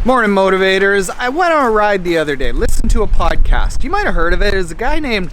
Morning, motivators. I went on a ride the other day, listened to a podcast. You might have heard of it. There's a guy named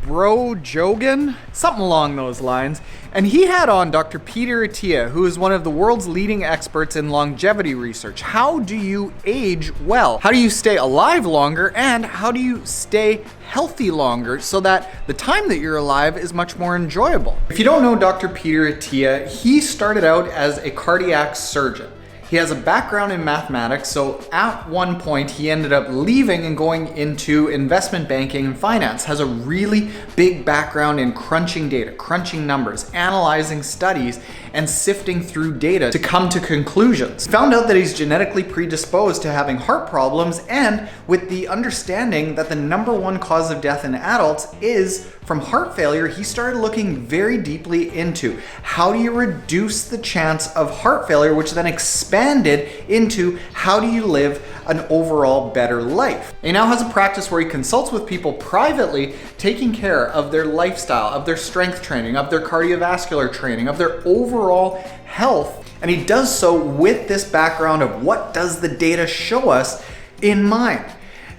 Joe Rogan, something along those lines. And he had on Dr. Peter Attia, who is one of the world's leading experts in longevity research. How do you age well? How do you stay alive longer? And how do you stay healthy longer so that the time that you're alive is much more enjoyable? If you don't know Dr. Peter Attia, he started out as a cardiac surgeon. He has a background in mathematics, so at one point he ended up leaving and going into investment banking and finance. Has a really big background in crunching data, crunching numbers, analyzing studies, and sifting through data to come to conclusions. Found out that he's genetically predisposed to having heart problems, and with the understanding that the number one cause of death in adults is from heart failure, he started looking very deeply into how do you reduce the chance of heart failure, which then expanded into how do you live an overall better life. He now has a practice where he consults with people privately, taking care of their lifestyle, of their strength training, of their cardiovascular training, of their overall health. And he does so with this background of what does the data show us in mind.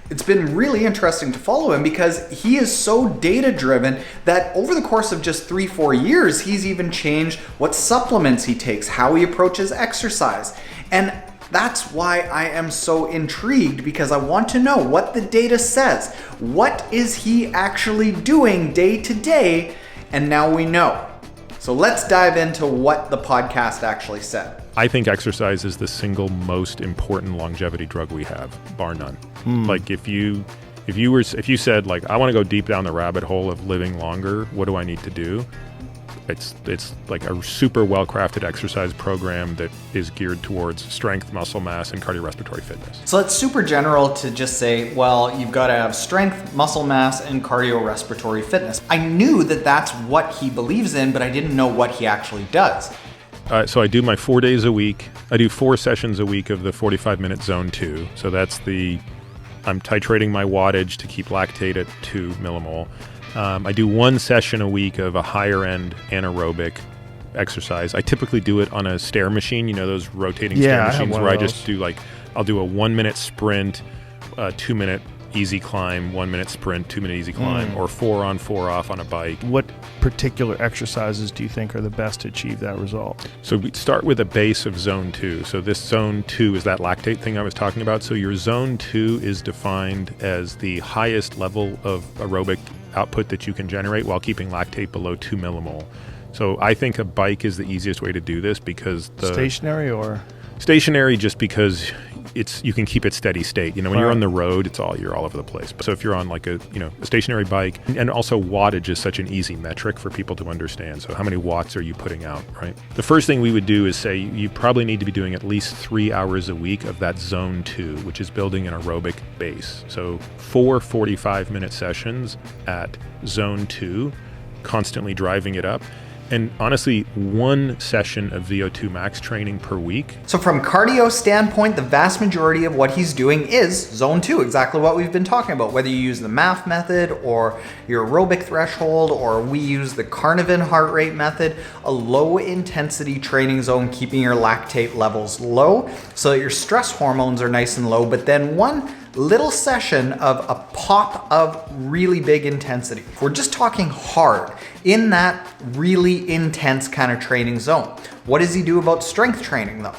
It's been really interesting to follow him because he is so data-driven that over the course of just 3-4 years, he's even changed what supplements he takes, how he approaches exercise. And that's why I am so intrigued, because I want to know what the data says. What is he actually doing day to day? And now we know. So let's dive into what the podcast actually said. I think exercise is the single most important longevity drug we have, bar none. Like if you said like, I want to go deep down the rabbit hole of living longer, what do I need to do? It's like a super well-crafted exercise program that is geared towards strength, muscle mass, and cardiorespiratory fitness. So it's super general to just say, well, you've got to have strength, muscle mass, and cardiorespiratory fitness. I knew that that's what he believes in, but I didn't know what he actually does. So I do my 4 days a week. I do 4 sessions a week of the 45-minute zone 2. So that's I'm titrating my wattage to keep lactate at 2 millimole. I do 1 session a week of a higher end anaerobic exercise. I typically do it on a stair machine, those rotating stair machines where I just do I'll do a 1 minute sprint, 2 minute easy climb, 1 minute sprint, 2 minute easy climb, or 4 on 4 off on a bike. What particular exercises do you think are the best to achieve that result? So we start with a base of zone 2. So this zone 2 is that lactate thing I was talking about. So your zone 2 is defined as the highest level of aerobic output that you can generate while keeping lactate below 2 millimole. So I think a bike is the easiest way to do this because stationary just because you can keep it steady state. When you're on the road, you're all over the place. So if you're on like a stationary bike, and also wattage is such an easy metric for people to understand. So how many watts are you putting out, right? The first thing we would do is say you probably need to be doing at least 3 hours a week of that zone 2, which is building an aerobic base. So 4 45-minute sessions at zone 2, constantly driving it up. And honestly, 1 session of VO2 max training per week. So from cardio standpoint, the vast majority of what he's doing is zone 2, exactly what we've been talking about. Whether you use the MAF method or your aerobic threshold, or we use the Carnivin heart rate method, a low intensity training zone, keeping your lactate levels low so that your stress hormones are nice and low, but then 1 little session of a pop of really big intensity. If we're just talking hard in that really intense kind of training zone. What does he do about strength training though?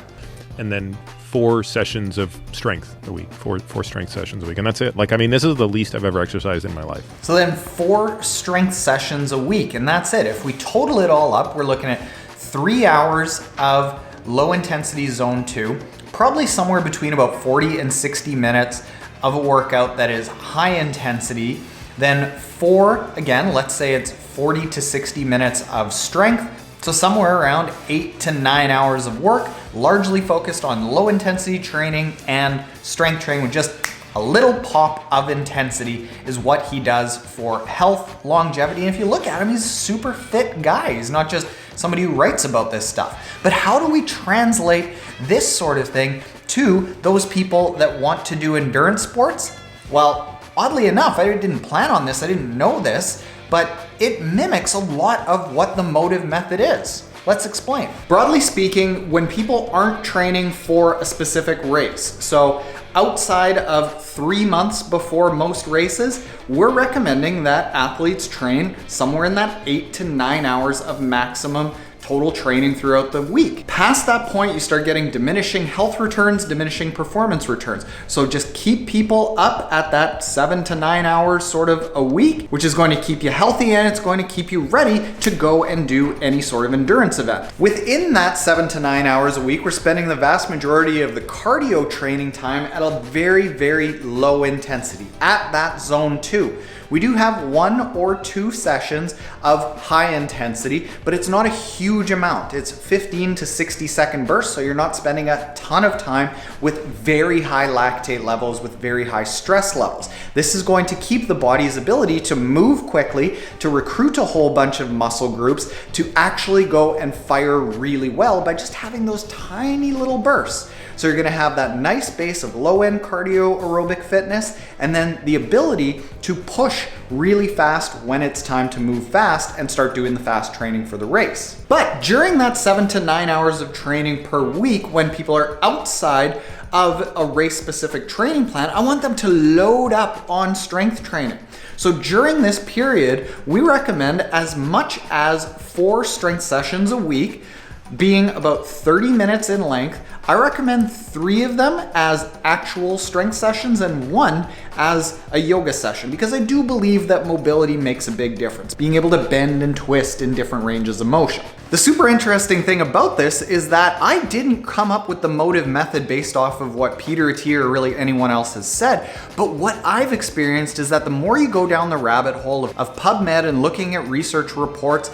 And then 4 sessions of strength a week, four strength sessions a week. And that's it. This is the least I've ever exercised in my life. So then 4 strength sessions a week, and that's it. If we total it all up, we're looking at 3 hours of low intensity zone 2, probably somewhere between about 40 and 60 minutes of a workout that is high intensity, then 4, again, let's say it's 40 to 60 minutes of strength. So somewhere around 8 to 9 hours of work, largely focused on low intensity training and strength training with just a little pop of intensity is what he does for health, longevity. And if you look at him, he's a super fit guy. He's not just somebody who writes about this stuff. But how do we translate this sort of thing to those people that want to do endurance sports? Well, oddly enough, I didn't plan on this, I didn't know this, but it mimics a lot of what the motive method is. Let's explain. Broadly speaking, when people aren't training for a specific race, so outside of 3 months before most races, we're recommending that athletes train somewhere in that 8 to 9 hours of maximum total training throughout the week. Past that point, you start getting diminishing health returns, diminishing performance returns. So just keep people up at that 7 to 9 hours sort of a week, which is going to keep you healthy and it's going to keep you ready to go and do any sort of endurance event. Within that 7 to 9 hours a week, we're spending the vast majority of the cardio training time at a very, very low intensity, at that zone 2. We do have 1 or 2 sessions of high intensity, but it's not a huge amount. It's 15 to 60 second bursts, so you're not spending a ton of time with very high lactate levels, with very high stress levels. This is going to keep the body's ability to move quickly, to recruit a whole bunch of muscle groups, to actually go and fire really well by just having those tiny little bursts. So you're gonna have that nice base of low-end cardio aerobic fitness, and then the ability to push really fast when it's time to move fast and start doing the fast training for the race. But during that 7 to 9 hours of training per week, when people are outside of a race-specific training plan, I want them to load up on strength training. So during this period, we recommend as much as 4 strength sessions a week, being about 30 minutes in length. I recommend 3 of them as actual strength sessions and 1 as a yoga session, because I do believe that mobility makes a big difference, being able to bend and twist in different ranges of motion. The super interesting thing about this is that I didn't come up with the motive method based off of what Peter Attia or really anyone else has said, but what I've experienced is that the more you go down the rabbit hole of PubMed and looking at research reports,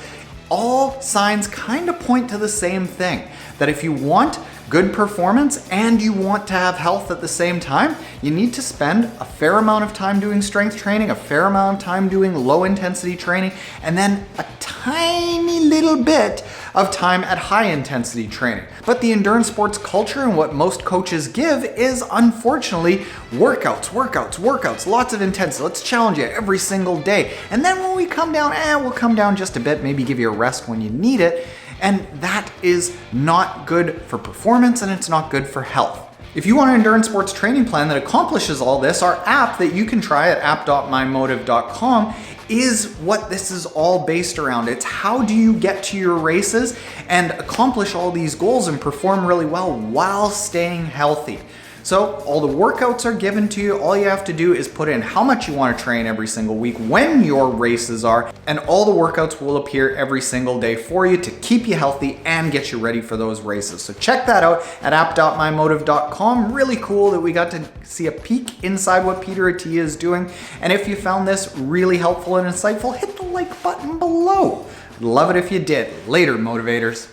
all signs kind of point to the same thing, that if you want good performance and you want to have health at the same time, you need to spend a fair amount of time doing strength training, a fair amount of time doing low intensity training, and then a tiny little bit of time at high intensity training. But the endurance sports culture and what most coaches give is unfortunately workouts, lots of intensity. Let's challenge you every single day. And then when we come down, we'll come down just a bit, maybe give you a rest when you need it. And that is not good for performance and it's not good for health. If you want an endurance sports training plan that accomplishes all this, our app that you can try at app.mymotive.com is what this is all based around. It's how do you get to your races and accomplish all these goals and perform really well while staying healthy. So all the workouts are given to you. All you have to do is put in how much you want to train every single week, when your races are, and all the workouts will appear every single day for you to keep you healthy and get you ready for those races. So check that out at app.mymotive.com. Really cool that we got to see a peek inside what Peter Attia is doing. And if you found this really helpful and insightful, hit the like button below. Love it if you did. Later, motivators.